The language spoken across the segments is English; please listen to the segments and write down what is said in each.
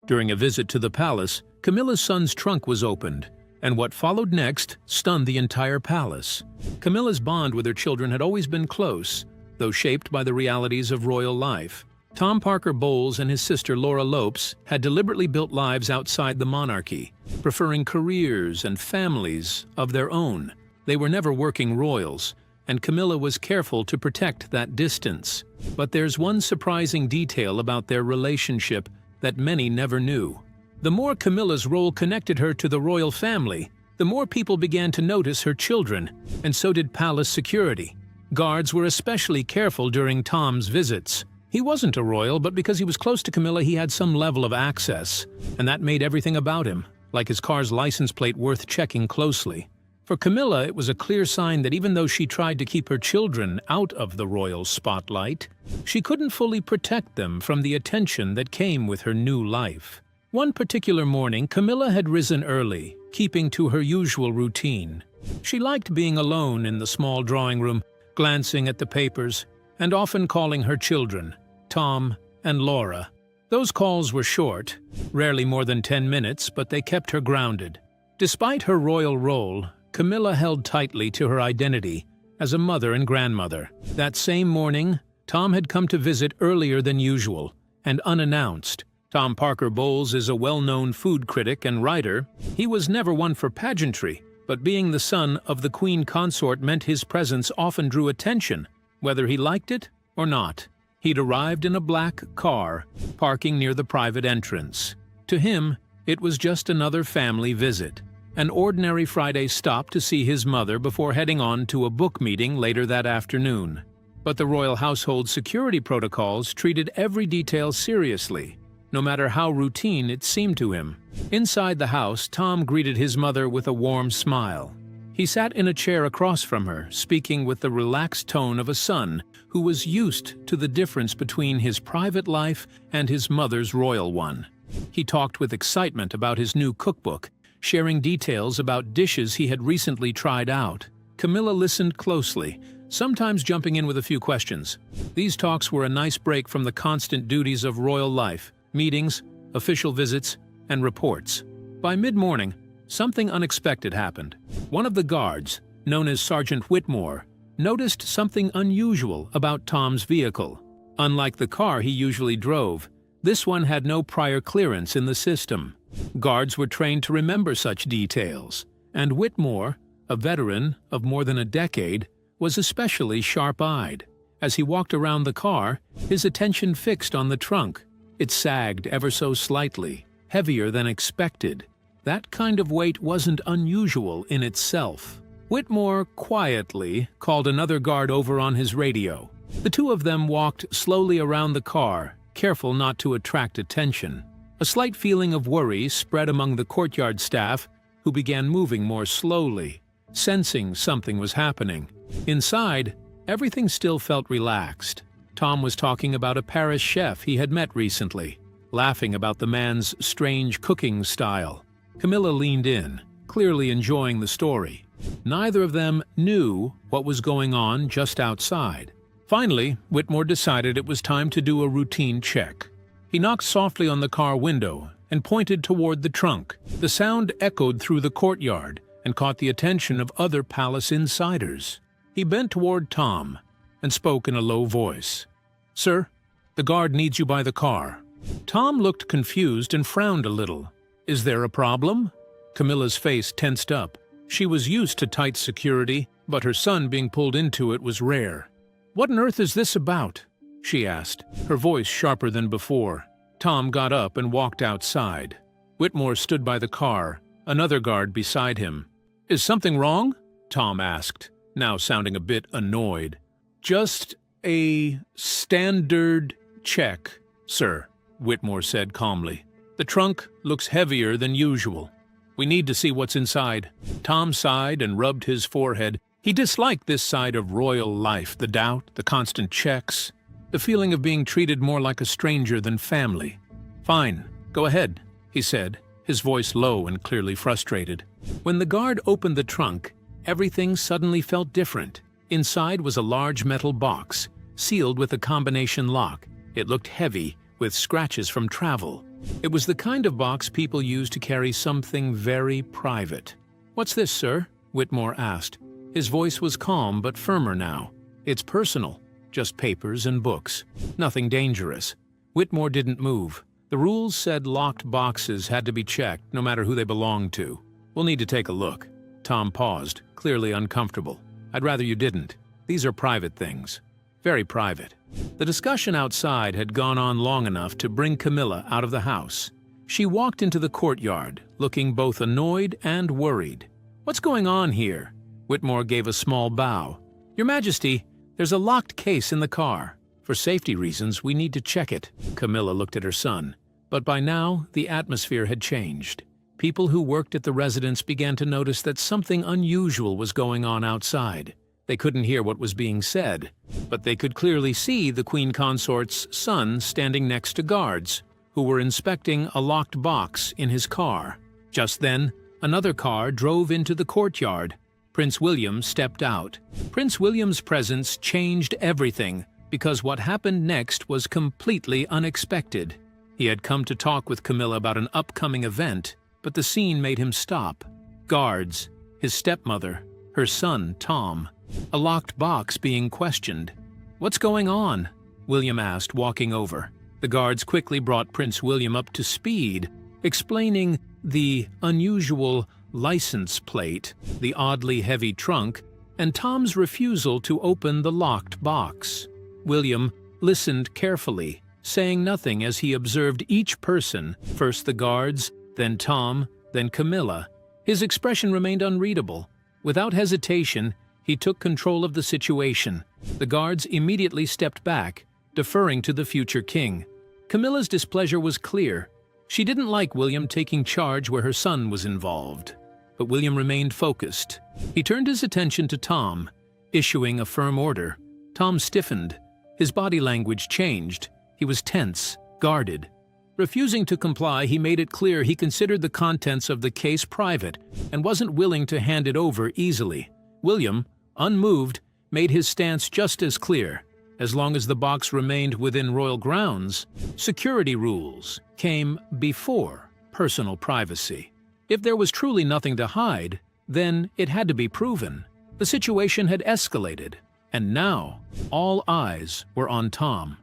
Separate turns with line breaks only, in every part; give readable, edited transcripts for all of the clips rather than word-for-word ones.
During a visit to the palace, Camilla's son's trunk was opened, and what followed next stunned the entire palace. Camilla's bond with her children had always been close, though shaped by the realities of royal life. Tom Parker Bowles and his sister Laura Lopes had deliberately built lives outside the monarchy, preferring careers and families of their own. They were never working royals, and Camilla was careful to protect that distance. But there's one surprising detail about their relationship that many never knew. The more Camilla's role connected her to the royal family, the more people began to notice her children, and so did palace security. Guards were especially careful during Tom's visits. He wasn't a royal, but because he was close to Camilla, he had some level of access, and that made everything about him, like his car's license plate, worth checking closely. For Camilla, it was a clear sign that even though she tried to keep her children out of the royal spotlight, she couldn't fully protect them from the attention that came with her new life. One particular morning, Camilla had risen early, keeping to her usual routine. She liked being alone in the small drawing room, glancing at the papers, and often calling her children, Tom and Laura. Those calls were short, rarely more than 10 minutes, but they kept her grounded. Despite her royal role, Camilla held tightly to her identity as a mother and grandmother. That same morning, Tom had come to visit earlier than usual and unannounced. Tom Parker Bowles is a well-known food critic and writer. He was never one for pageantry, but being the son of the Queen Consort meant his presence often drew attention, whether he liked it or not. He'd arrived in a black car, parking near the private entrance. To him, it was just another family visit, an ordinary Friday stop to see his mother before heading on to a book meeting later that afternoon. But the royal household security protocols treated every detail seriously, no matter how routine it seemed to him. Inside the house, Tom greeted his mother with a warm smile. He sat in a chair across from her, speaking with the relaxed tone of a son who was used to the difference between his private life and his mother's royal one. He talked with excitement about his new cookbook, sharing details about dishes he had recently tried out. Camilla listened closely, sometimes jumping in with a few questions. These talks were a nice break from the constant duties of royal life: meetings, official visits, and reports. By mid-morning, something unexpected happened. One of the guards, known as Sergeant Whitmore, noticed something unusual about Tom's vehicle. Unlike the car he usually drove, this one had no prior clearance in the system. Guards were trained to remember such details, and Whitmore, a veteran of more than a decade, was especially sharp-eyed. As he walked around the car, his attention fixed on the trunk. It sagged ever so slightly, heavier than expected. That kind of weight wasn't unusual in itself. Whitmore quietly called another guard over on his radio. The two of them walked slowly around the car, careful not to attract attention. A slight feeling of worry spread among the courtyard staff, who began moving more slowly, sensing something was happening. Inside, everything still felt relaxed. Tom was talking about a Paris chef he had met recently, laughing about the man's strange cooking style. Camilla leaned in, clearly enjoying the story. Neither of them knew what was going on just outside. Finally, Whitmore decided it was time to do a routine check. He knocked softly on the car window and pointed toward the trunk. The sound echoed through the courtyard and caught the attention of other palace insiders. He bent toward Tom and spoke in a low voice. "Sir, the guard needs you by the car." Tom looked confused and frowned a little. "Is there a problem?" Camilla's face tensed up. She was used to tight security, but her son being pulled into it was rare. "What on earth is this about?" she asked, her voice sharper than before. Tom got up and walked outside. Whitmore stood by the car, another guard beside him. "Is something wrong?" Tom asked, now sounding a bit annoyed. "Just a standard check, sir," Whitmore said calmly. "The trunk looks heavier than usual. We need to see what's inside." Tom sighed and rubbed his forehead. He disliked this side of royal life, the doubt, the constant checks, the feeling of being treated more like a stranger than family. "Fine, go ahead," he said, his voice low and clearly frustrated. When the guard opened the trunk, everything suddenly felt different. Inside was a large metal box, sealed with a combination lock. It looked heavy, with scratches from travel. It was the kind of box people use to carry something very private. "What's this, sir?" Whitmore asked. His voice was calm but firmer now. "It's personal. Just papers and books. Nothing dangerous." Whitmore didn't move. The rules said locked boxes had to be checked, no matter who they belonged to. "We'll need to take a look." Tom paused, clearly uncomfortable. "I'd rather you didn't. These are private things. Very private." The discussion outside had gone on long enough to bring Camilla out of the house. She walked into the courtyard, looking both annoyed and worried. "What's going on here?" Whitmore gave a small bow. "Your Majesty, there's a locked case in the car. For safety reasons, we need to check it." Camilla looked at her son. But by now, the atmosphere had changed. People who worked at the residence began to notice that something unusual was going on outside. They couldn't hear what was being said, but they could clearly see the Queen Consort's son standing next to guards, who were inspecting a locked box in his car. Just then, another car drove into the courtyard. Prince William stepped out. Prince William's presence changed everything, because what happened next was completely unexpected. He had come to talk with Camilla about an upcoming event, but the scene made him stop. Guards, his stepmother, her son, Tom. A locked box being questioned. "What's going on?" William asked, walking over. The guards quickly brought Prince William up to speed, explaining the unusual license plate, the oddly heavy trunk, and Tom's refusal to open the locked box. William listened carefully, saying nothing as he observed each person, first the guards, then Tom, then Camilla. His expression remained unreadable. Without hesitation, he took control of the situation. The guards immediately stepped back, deferring to the future king. Camilla's displeasure was clear. She didn't like William taking charge where her son was involved. But William remained focused. He turned his attention to Tom, issuing a firm order. Tom stiffened. His body language changed. He was tense, guarded. Refusing to comply, he made it clear he considered the contents of the case private and wasn't willing to hand it over easily. William, unmoved, made his stance just as clear. As long as the box remained within royal grounds, security rules came before personal privacy. If there was truly nothing to hide, then it had to be proven. The situation had escalated, and now all eyes were on Tom.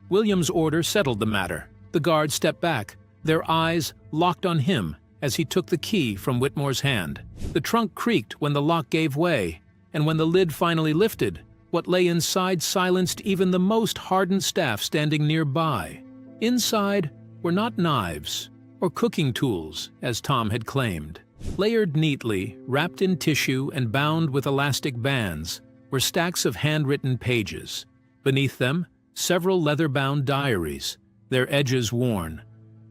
William's order settled the matter. The guards stepped back, their eyes locked on him as he took the key from Whitmore's hand. The trunk creaked when the lock gave way, and when the lid finally lifted, what lay inside silenced even the most hardened staff standing nearby. Inside were not knives or cooking tools, as Tom had claimed. Layered neatly, wrapped in tissue and bound with elastic bands, were stacks of handwritten pages. Beneath them, several leather-bound diaries, their edges worn,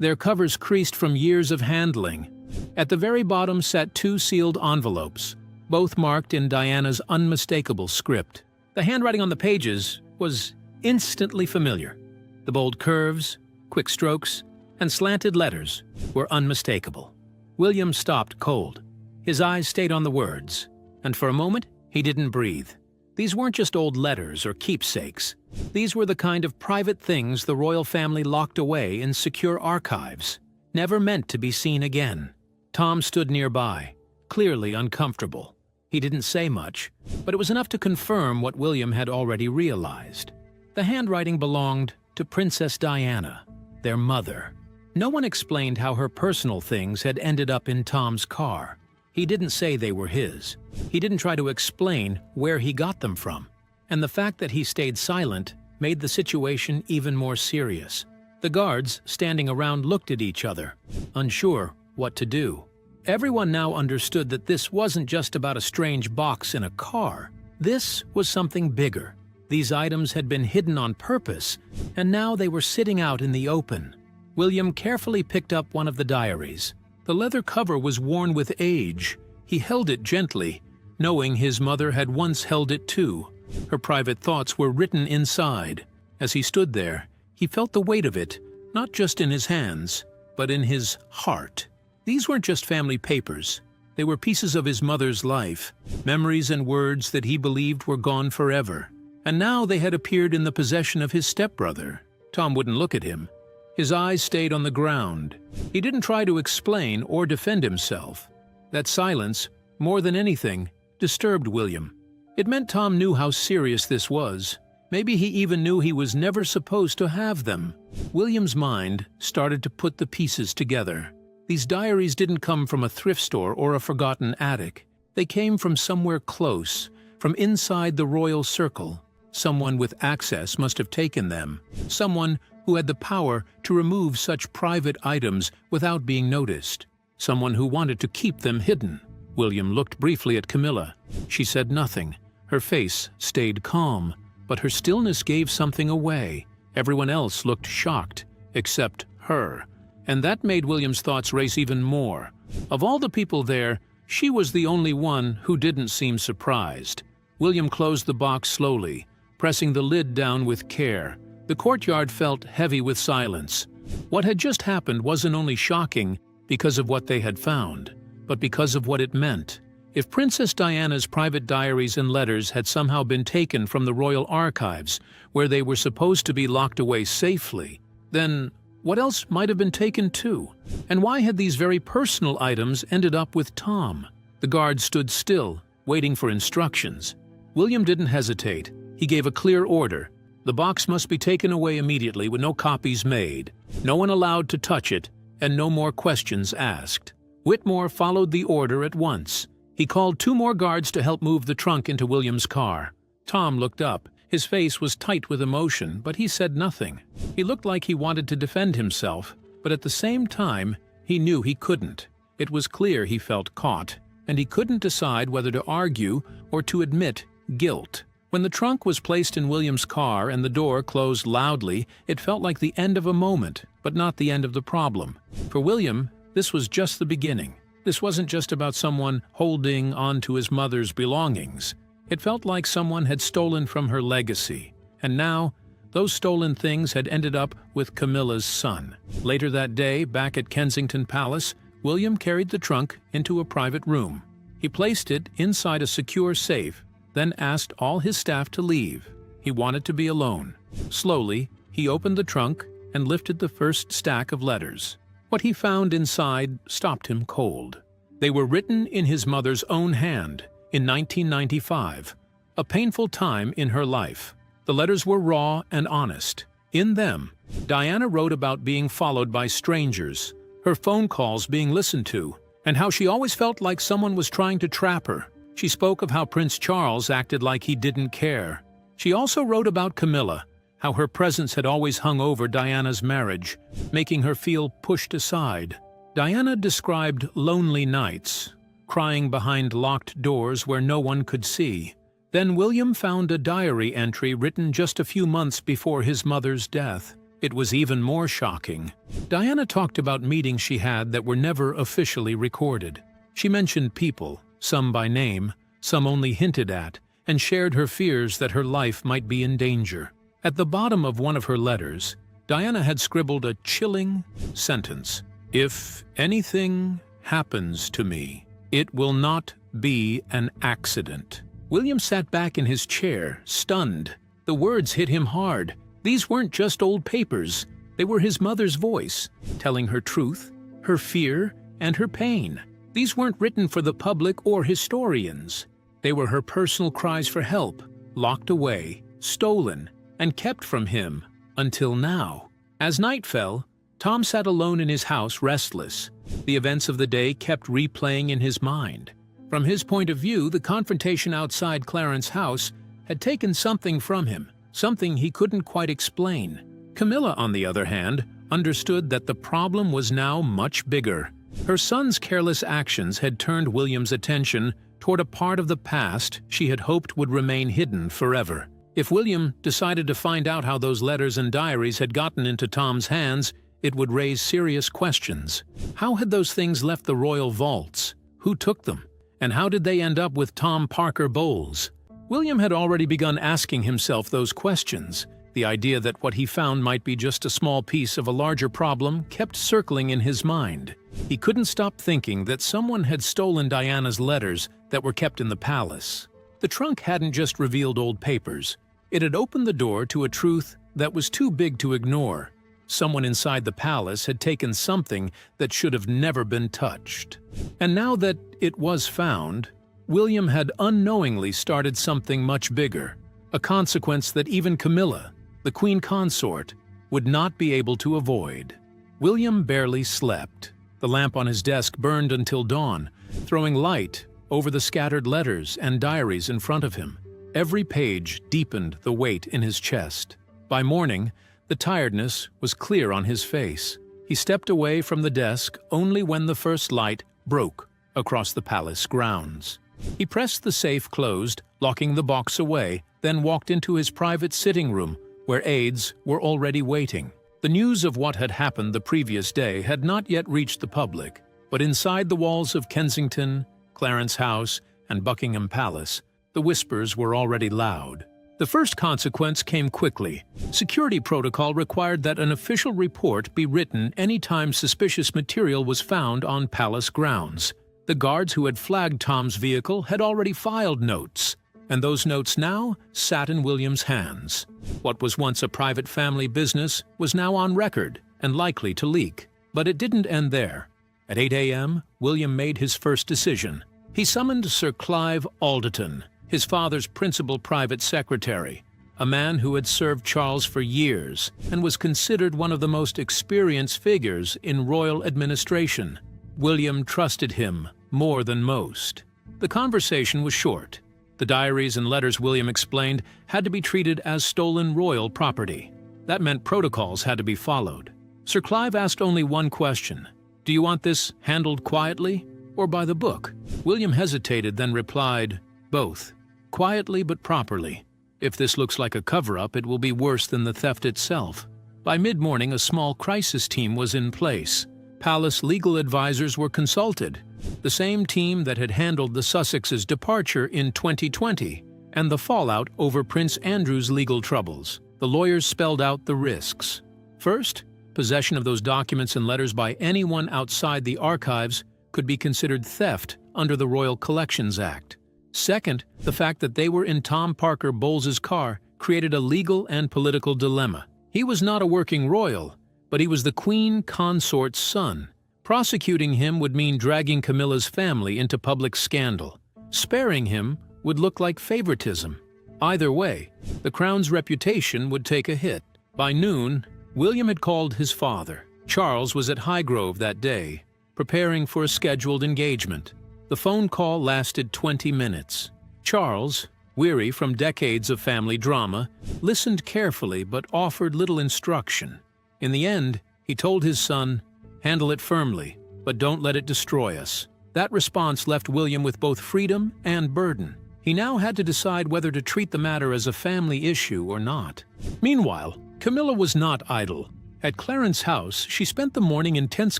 their covers creased from years of handling. At the very bottom sat 2 sealed envelopes, both marked in Diana's unmistakable script. The handwriting on the pages was instantly familiar. The bold curves, quick strokes, and slanted letters were unmistakable. William stopped cold. His eyes stayed on the words, and for a moment he didn't breathe. These weren't just old letters or keepsakes. These were the kind of private things the royal family locked away in secure archives, never meant to be seen again. Tom stood nearby, clearly uncomfortable. He didn't say much, but it was enough to confirm what William had already realized. The handwriting belonged to Princess Diana, their mother. No one explained how her personal things had ended up in Tom's car. He didn't say they were his. He didn't try to explain where he got them from. And the fact that he stayed silent made the situation even more serious. The guards standing around looked at each other, unsure what to do. Everyone now understood that this wasn't just about a strange box in a car. This was something bigger. These items had been hidden on purpose, and now they were sitting out in the open. William carefully picked up one of the diaries. The leather cover was worn with age. He held it gently, knowing his mother had once held it too. Her private thoughts were written inside. As he stood there, he felt the weight of it, not just in his hands, but in his heart. These weren't just family papers. They were pieces of his mother's life, memories and words that he believed were gone forever. And now they had appeared in the possession of his stepbrother. Tom wouldn't look at him. His eyes stayed on the ground. He didn't try to explain or defend himself. That silence, more than anything, disturbed William. It meant Tom knew how serious this was. Maybe he even knew he was never supposed to have them. William's mind started to put the pieces together. These diaries didn't come from a thrift store or a forgotten attic. They came from somewhere close, from inside the royal circle. Someone with access must have taken them. Someone who had the power to remove such private items without being noticed. Someone who wanted to keep them hidden. William looked briefly at Camilla. She said nothing. Her face stayed calm, but her stillness gave something away. Everyone else looked shocked, except her. And that made William's thoughts race even more. Of all the people there, she was the only one who didn't seem surprised. William closed the box slowly, pressing the lid down with care. The courtyard felt heavy with silence. What had just happened wasn't only shocking because of what they had found, but because of what it meant. If Princess Diana's private diaries and letters had somehow been taken from the royal archives, where they were supposed to be locked away safely, then what else might have been taken too? And why had these very personal items ended up with Tom? The guard stood still, waiting for instructions. William didn't hesitate. He gave a clear order. The box must be taken away immediately with no copies made, no one allowed to touch it, and no more questions asked. Whitmore followed the order at once. He called 2 more guards to help move the trunk into William's car. Tom looked up. His face was tight with emotion, but he said nothing. He looked like he wanted to defend himself, but at the same time, he knew he couldn't. It was clear he felt caught, and he couldn't decide whether to argue or to admit guilt. When the trunk was placed in William's car and the door closed loudly, it felt like the end of a moment, but not the end of the problem. For William, this was just the beginning. This wasn't just about someone holding on to his mother's belongings. It felt like someone had stolen from her legacy. And now, those stolen things had ended up with Camilla's son. Later that day, back at Kensington Palace, William carried the trunk into a private room. He placed it inside a secure safe, then asked all his staff to leave. He wanted to be alone. Slowly, he opened the trunk and lifted the first stack of letters. What he found inside stopped him cold. They were written in his mother's own hand in 1995, a painful time in her life. The letters were raw and honest. In them, Diana wrote about being followed by strangers, her phone calls being listened to, and how she always felt like someone was trying to trap her. She spoke of how Prince Charles acted like he didn't care. She also wrote about Camilla, how her presence had always hung over Diana's marriage, making her feel pushed aside. Diana described lonely nights, crying behind locked doors where no one could see. Then William found a diary entry written just a few months before his mother's death. It was even more shocking. Diana talked about meetings she had that were never officially recorded. She mentioned people, some by name, some only hinted at, and shared her fears that her life might be in danger. At the bottom of one of her letters, Diana had scribbled a chilling sentence. "If anything happens to me, it will not be an accident." William sat back in his chair, stunned. The words hit him hard. These weren't just old papers. They were his mother's voice, telling her truth, her fear, and her pain. These weren't written for the public or historians. They were her personal cries for help, locked away, stolen, and kept from him, until now. As night fell, Tom sat alone in his house, restless. The events of the day kept replaying in his mind. From his point of view, the confrontation outside Clarence's house had taken something from him, something he couldn't quite explain. Camilla, on the other hand, understood that the problem was now much bigger. Her son's careless actions had turned William's attention toward a part of the past she had hoped would remain hidden forever. If William decided to find out how those letters and diaries had gotten into Tom's hands, it would raise serious questions. How had those things left the royal vaults? Who took them? And how did they end up with Tom Parker Bowles? William had already begun asking himself those questions. The idea that what he found might be just a small piece of a larger problem kept circling in his mind. He couldn't stop thinking that someone had stolen Diana's letters that were kept in the palace. The trunk hadn't just revealed old papers. It had opened the door to a truth that was too big to ignore. Someone inside the palace had taken something that should have never been touched. And now that it was found, William had unknowingly started something much bigger, a consequence that even Camilla, the queen consort, would not be able to avoid. William barely slept. The lamp on his desk burned until dawn, throwing light over the scattered letters and diaries in front of him. Every page deepened the weight in his chest. By morning, the tiredness was clear on his face. He stepped away from the desk only when the first light broke across the palace grounds. He pressed the safe closed, locking the box away, then walked into his private sitting room, where aides were already waiting. The news of what had happened the previous day had not yet reached the public, but inside the walls of Kensington, Clarence House, and Buckingham Palace, the whispers were already loud. The first consequence came quickly. Security protocol required that an official report be written any time suspicious material was found on palace grounds. The guards who had flagged Tom's vehicle had already filed notes, and those notes now sat in William's hands. What was once a private family business was now on record and likely to leak. But it didn't end there. At 8 a.m., William made his first decision. He summoned Sir Clive Alderton, his father's principal private secretary, a man who had served Charles for years and was considered one of the most experienced figures in royal administration. William trusted him more than most. The conversation was short. The diaries and letters, William explained, had to be treated as stolen royal property. That meant protocols had to be followed. Sir Clive asked only one question: "Do you want this handled quietly or by the book?" William hesitated, then replied, "Both. Quietly but properly. If this looks like a cover-up, it will be worse than the theft itself." By mid-morning, a small crisis team was in place. Palace legal advisors were consulted, the same team that had handled the Sussex's departure in 2020 and the fallout over Prince Andrew's legal troubles. The lawyers spelled out the risks. First, possession of those documents and letters by anyone outside the archives could be considered theft under the Royal Collections Act. Second, the fact that they were in Tom Parker Bowles's car created a legal and political dilemma. He was not a working royal, but he was the queen consort's son. Prosecuting him would mean dragging Camilla's family into public scandal. Sparing him would look like favoritism. Either way, the crown's reputation would take a hit. By noon, William had called his father. Charles was at Highgrove that day, preparing for a scheduled engagement. The phone call lasted 20 minutes. Charles, weary from decades of family drama, listened carefully but offered little instruction. In the end, he told his son, "Handle it firmly, but don't let it destroy us." That response left William with both freedom and burden. He now had to decide whether to treat the matter as a family issue or not. Meanwhile, Camilla was not idle. At Clarence House, she spent the morning in tense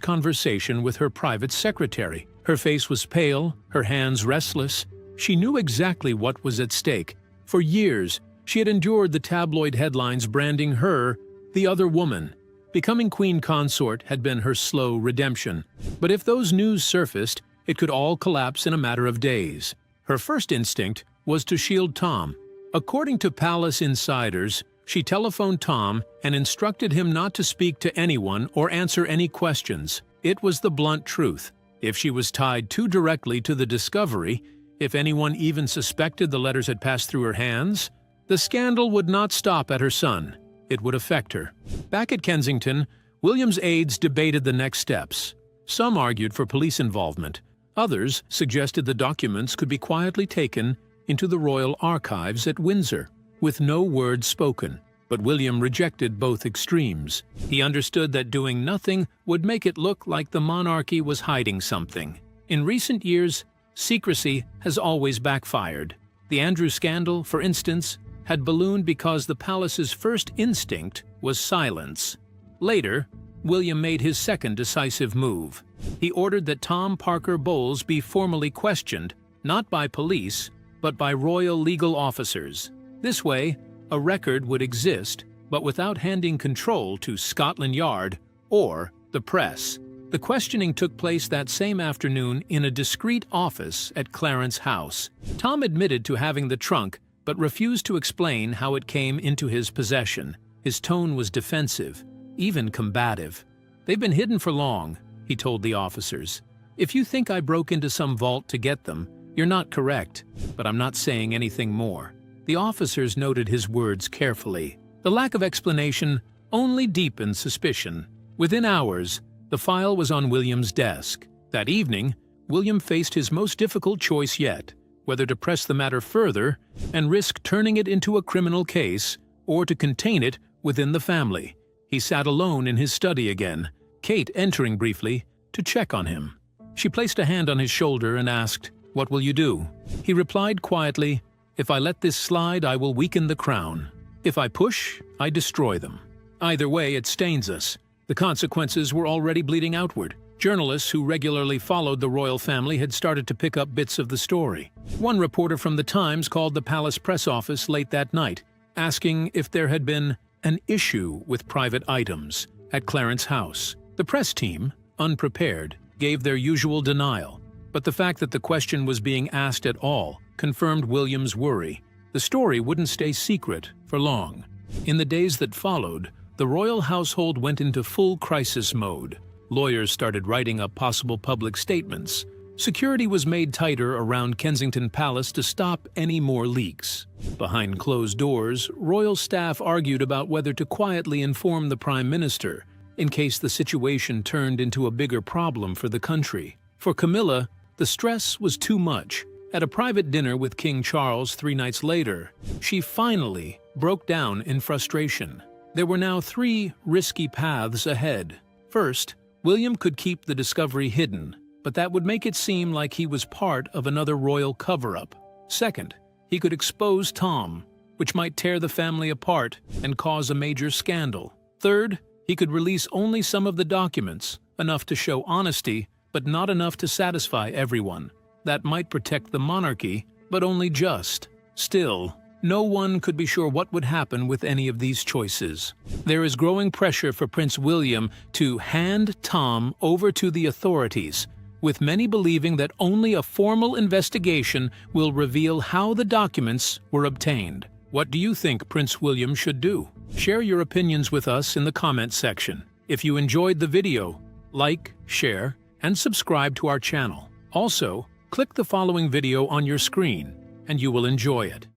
conversation with her private secretary. Her face was pale, her hands restless. She knew exactly what was at stake. For years, she had endured the tabloid headlines branding her the other woman. Becoming queen consort had been her slow redemption. But if those news surfaced, it could all collapse in a matter of days. Her first instinct was to shield Tom. According to palace insiders, she telephoned Tom and instructed him not to speak to anyone or answer any questions. It was the blunt truth. If she was tied too directly to the discovery, if anyone even suspected the letters had passed through her hands, the scandal would not stop at her son. It would affect her. Back at Kensington, William's aides debated the next steps. Some argued for police involvement. Others suggested the documents could be quietly taken into the royal archives at Windsor, with no word spoken. But William rejected both extremes. He understood that doing nothing would make it look like the monarchy was hiding something. In recent years, secrecy has always backfired. The Andrew scandal, for instance, had ballooned because the palace's first instinct was silence. Later, William made his second decisive move. He ordered that Tom Parker Bowles be formally questioned, not by police, but by royal legal officers. This way, a record would exist, but without handing control to Scotland Yard or the press. The questioning took place that same afternoon in a discreet office at Clarence House. Tom admitted to having the trunk, but refused to explain how it came into his possession. His tone was defensive. even combative. "They've been hidden for long," he told the officers. "If you think I broke into some vault to get them, you're not correct, but I'm not saying anything more." The officers noted his words carefully. The lack of explanation only deepened suspicion. Within hours, the file was on William's desk. That evening, William faced his most difficult choice yet: whether to press the matter further and risk turning it into a criminal case, or to contain it within the family. He sat alone in his study again, Kate entering briefly to check on him. She placed a hand on his shoulder and asked, "What will you do?" He replied quietly, "If I let this slide, I will weaken the crown. If I push, I destroy them. Either way, it stains us." The consequences were already bleeding outward. Journalists who regularly followed the royal family had started to pick up bits of the story. One reporter from the Times called the palace press office late that night, asking if there had been an issue with private items at Clarence House. The press team, unprepared, gave their usual denial, but the fact that the question was being asked at all confirmed William's worry. The story wouldn't stay secret for long. In the days that followed, the royal household went into full crisis mode. Lawyers started writing up possible public statements. Security was made tighter around Kensington Palace to stop any more leaks. Behind closed doors, royal staff argued about whether to quietly inform the Prime Minister in case the situation turned into a bigger problem for the country. For Camilla, the stress was too much. At a private dinner with King Charles 3 nights later, she finally broke down in frustration. There were now 3 risky paths ahead. First, William could keep the discovery hidden, but that would make it seem like he was part of another royal cover-up. Second, he could expose Tom, which might tear the family apart and cause a major scandal. Third, he could release only some of the documents, enough to show honesty, but not enough to satisfy everyone. That might protect the monarchy, but only just. Still, no one could be sure what would happen with any of these choices. There is growing pressure for Prince William to hand Tom over to the authorities, with many believing that only a formal investigation will reveal how the documents were obtained. What do you think Prince William should do? Share your opinions with us in the comments section. If you enjoyed the video, like, share, and subscribe to our channel. Also, click the following video on your screen, and you will enjoy it.